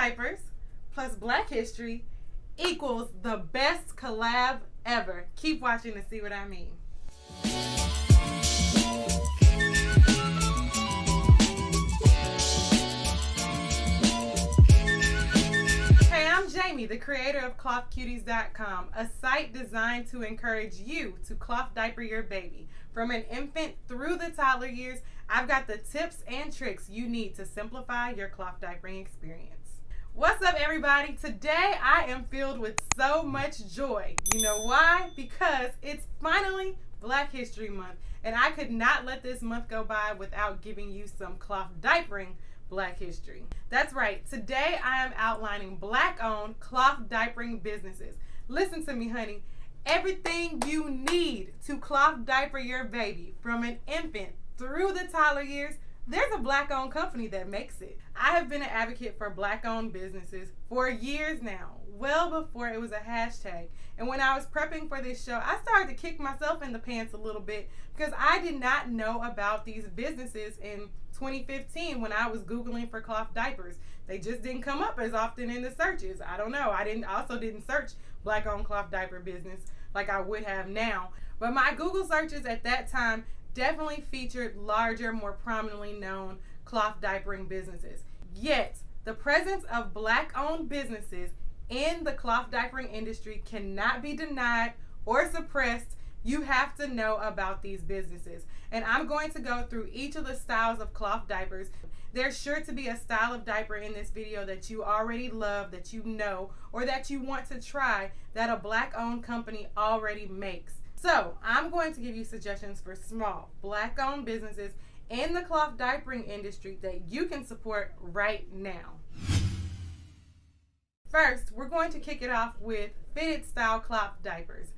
Diapers plus Black History equals the best collab ever. Keep watching to see what I mean. Hey, I'm Jamie, the creator of ClothCuties.com, a site designed to encourage you to cloth diaper your baby. From an infant through the toddler years, I've got the tips and tricks you need to simplify your cloth diapering experience. What's up, everybody? Today I am filled with so much joy. You know why? Because it's finally Black History Month, and I could not let this month go by without giving you some cloth diapering Black history. That's right. Today I am outlining Black-owned cloth diapering businesses. Listen to me, honey. Everything you need to cloth diaper your baby from an infant through the toddler years, there's a Black-owned company that makes it. I have been an advocate for Black-owned businesses for years now, well before it was a hashtag. And when I was prepping for this show, I started to kick myself in the pants a little bit because I did not know about these businesses in 2015 when I was Googling for cloth diapers. They just didn't come up as often in the searches. I don't know. I also didn't search Black-owned cloth diaper business like I would have now. But my Google searches at that time definitely featured larger, more prominently known cloth diapering businesses. Yet, the presence of Black-owned businesses in the cloth diapering industry cannot be denied or suppressed. You have to know about these businesses. And I'm going to go through each of the styles of cloth diapers. There's sure to be a style of diaper in this video that you already love, that you know, or that you want to try that a Black-owned company already makes. So I'm going to give you suggestions for small Black-owned businesses in the cloth diapering industry that you can support right now. First, we're going to kick it off with fitted style cloth diapers.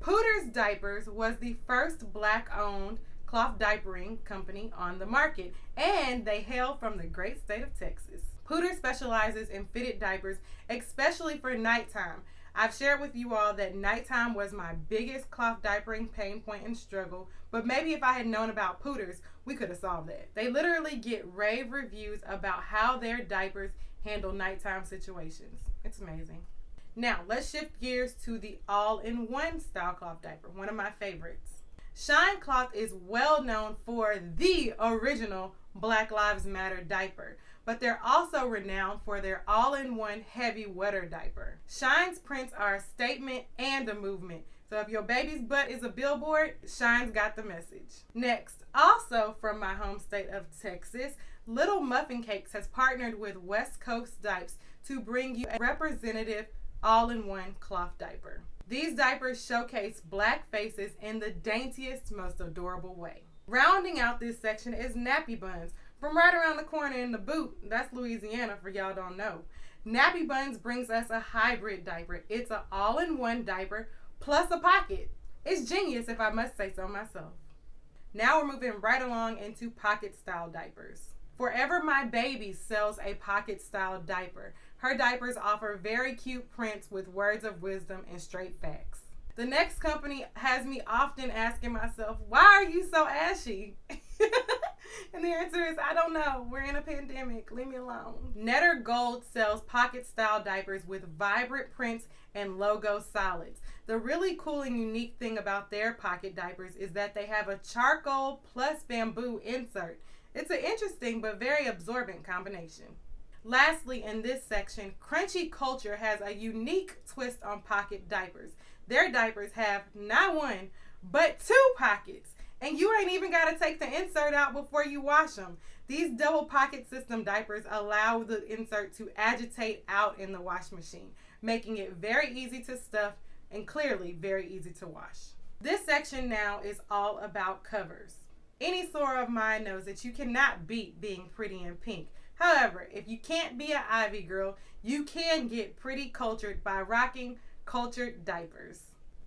Pooters Diapers was the first Black-owned cloth diapering company on the market, and they hail from the great state of Texas. Pooters specializes in fitted diapers, especially for nighttime. I've shared with you all that nighttime was my biggest cloth diapering pain point and struggle, but maybe if I had known about Pooters, we could have solved that. They literally get rave reviews about how their diapers handle nighttime situations. It's amazing. Now, let's shift gears to the all-in-one style cloth diaper, one of my favorites. Shine Cloth is well known for the original Black Lives Matter diaper, but they're also renowned for their all-in-one heavy wetter diaper. Shine's prints are a statement and a movement. So if your baby's butt is a billboard, Shine's got the message. Next, also from my home state of Texas, Little MuffinCakes has partnered with West Coast Diapers to bring you a representative all-in-one cloth diaper. These diapers showcase Black faces in the daintiest, most adorable way. Rounding out this section is Nappy Bunz. From right around the corner in the boot, that's Louisiana for y'all don't know. Nappy Bunz brings us a hybrid diaper. It's an all-in-one diaper plus a pocket. It's genius if I must say so myself. Now we're moving right along into pocket style diapers. Forever My Baby sells a pocket style diaper. Her diapers offer very cute prints with words of wisdom and straight facts. The next company has me often asking myself, why are you so ashy? And the answer is, I don't know. We're in a pandemic. Leave me alone. Netter Gold sells pocket style diapers with vibrant prints and logo solids. The really cool and unique thing about their pocket diapers is that they have a charcoal plus bamboo insert. It's an interesting but very absorbent combination. Lastly, in this section, Krunchy Kulture has a unique twist on pocket diapers. Their diapers have not one, but two pockets. And you ain't even got to take the insert out before you wash them. These double pocket system diapers allow the insert to agitate out in the wash machine, making it very easy to stuff and clearly very easy to wash. This section now is all about covers. Any soror of mine knows that you cannot beat being pretty in pink. However, if you can't be an Ivy girl, you can get pretty cultured by rocking Cultured Diapers.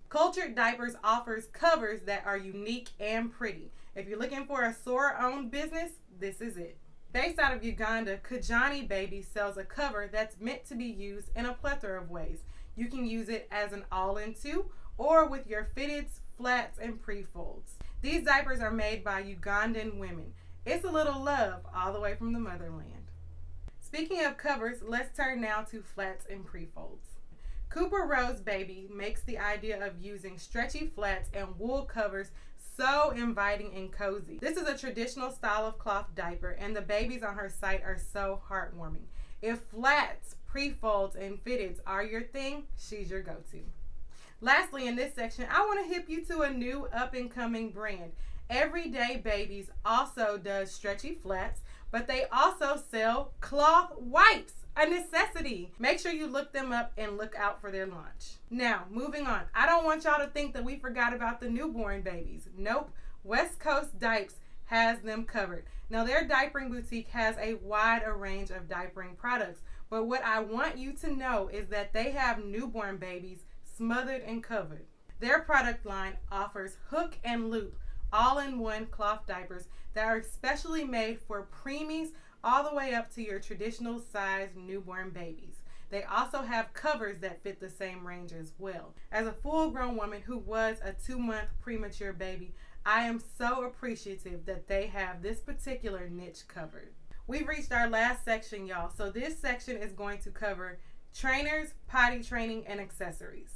Cultured Diapers offers covers that are unique and pretty. If you're looking for a soror-owned business, this is it. Based out of Uganda, Kijani Baby sells a cover that's meant to be used in a plethora of ways. You can use it as an all-in-two or with your fitteds, flats, and pre-folds. These diapers are made by Ugandan women. It's a little love all the way from the motherland. Speaking of covers, let's turn now to flats and pre-folds. Cooper Rose Baby makes the idea of using stretchy flats and wool covers so inviting and cozy. This is a traditional style of cloth diaper, and the babies on her site are so heartwarming. If flats, pre-folds, and fitteds are your thing, she's your go-to. Lastly, in this section, I want to hip you to a new up-and-coming brand. EveryDai Babies also does stretchy flats, but they also sell cloth wipes, a necessity. Make sure you look them up and look out for their launch. Now, moving on. I don't want y'all to think that we forgot about the newborn babies. Nope. West Coast Diapers has them covered. Now, their diapering boutique has a wide range of diapering products, but what I want you to know is that they have newborn babies smothered and covered. Their product line offers hook and loop all-in-one cloth diapers that are especially made for preemies all the way up to your traditional size newborn babies. They also have covers that fit the same range as well. As a full-grown woman who was a 2-month premature baby, I am so appreciative that they have this particular niche covered. We've reached our last section, y'all, so this section is going to cover trainers, potty training, and accessories.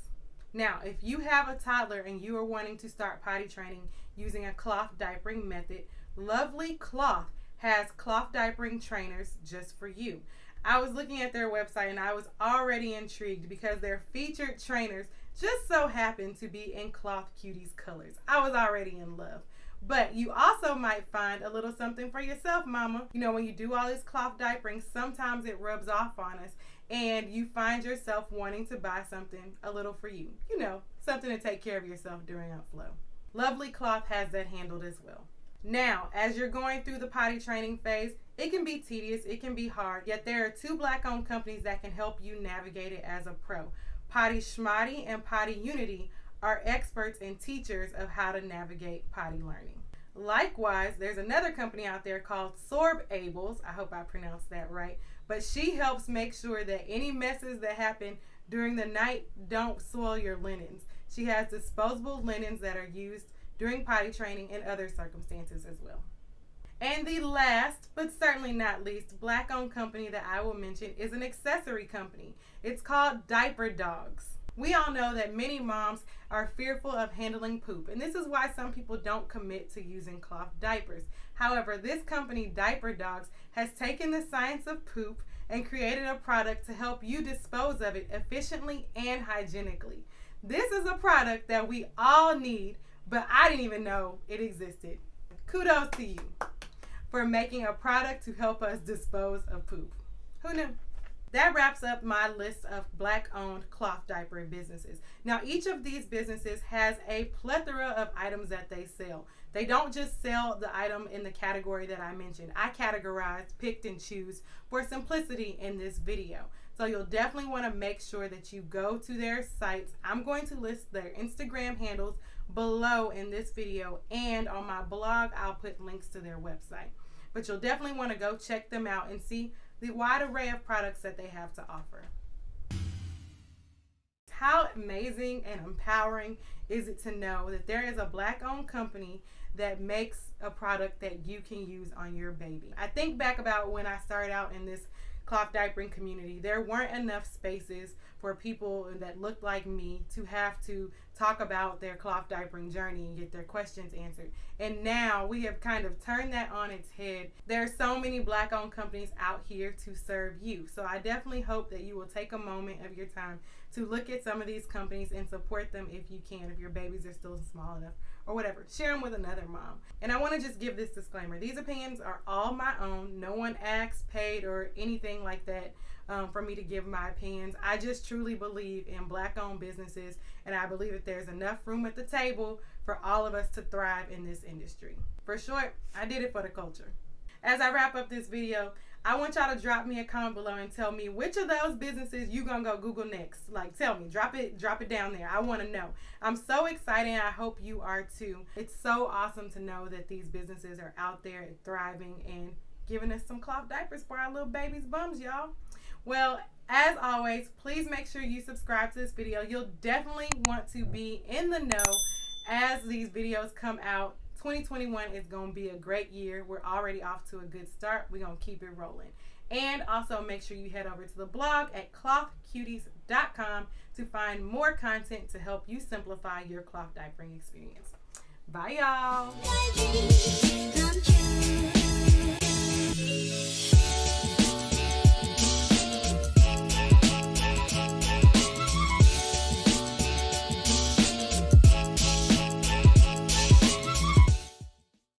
Now, if you have a toddler and you are wanting to start potty training using a cloth diapering method, Lovely Cloth has cloth diapering trainers just for you. I was looking at their website and I was already intrigued because their featured trainers just so happen to be in cloth cuties colors. I was already in love. But you also might find a little something for yourself, mama. You know, when you do all this cloth diapering, sometimes it rubs off on us and you find yourself wanting to buy something a little for you. You know, something to take care of yourself during outflow. Lovely Cloth has that handled as well. Now, as you're going through the potty training phase, it can be tedious, it can be hard, yet there are 2 Black-owned companies that can help you navigate it as a pro. Potty Schmotty and PottyTunity are experts and teachers of how to navigate potty learning. Likewise, there's another company out there called Sorb-ables, I hope I pronounced that right, but she helps make sure that any messes that happen during the night don't soil your linens. She has disposable linens that are used during potty training and other circumstances as well. And the last, but certainly not least, Black-owned company that I will mention is an accessory company. It's called Diaper Dawgs. We all know that many moms are fearful of handling poop, and this is why some people don't commit to using cloth diapers. However, this company, Diaper Dawgs, has taken the science of poop and created a product to help you dispose of it efficiently and hygienically. This is a product that we all need, but I didn't even know it existed. Kudos to you for making a product to help us dispose of poop. Who knew? That wraps up my list of Black-owned cloth diaper businesses. Now, each of these businesses has a plethora of items that they sell. They don't just sell the item in the category that I mentioned. I categorized, picked, and choose for simplicity in this video. So you'll definitely want to make sure that you go to their sites. I'm going to list their Instagram handles below in this video, and on my blog I'll put links to their website. But you'll definitely want to go check them out and see the wide array of products that they have to offer. How amazing and empowering is it to know that there is a Black-owned company that makes a product that you can use on your baby? I think back about when I started out in this cloth diapering community, there weren't enough spaces for people that looked like me to have to talk about their cloth diapering journey and get their questions answered. And now we have kind of turned that on its head. There are so many Black-owned companies out here to serve you. So I definitely hope that you will take a moment of your time to look at some of these companies and support them if you can, if your babies are still small enough or whatever. Share them with another mom. And I want to just give this disclaimer. These opinions are all my own. No one asked, paid, or anything like that for me to give my opinions. I just truly believe in Black-owned businesses, and I believe that there's enough room at the table for all of us to thrive in this industry. For short, I did it for the culture. As I wrap up this video, I want y'all to drop me a comment below and tell me which of those businesses you gonna go Google next. Like, tell me, drop it down there. I want to know. I'm so excited, and I hope you are too. It's so awesome to know that these businesses are out there thriving and giving us some cloth diapers for our little babies' bums, y'all. Well, as always, please make sure you subscribe to this video. You'll definitely want to be in the know as these videos come out. 2021 is going to be a great year. We're already off to a good start. We're going to keep it rolling. And also make sure you head over to the blog at clothcuties.com to find more content to help you simplify your cloth diapering experience. Bye, y'all.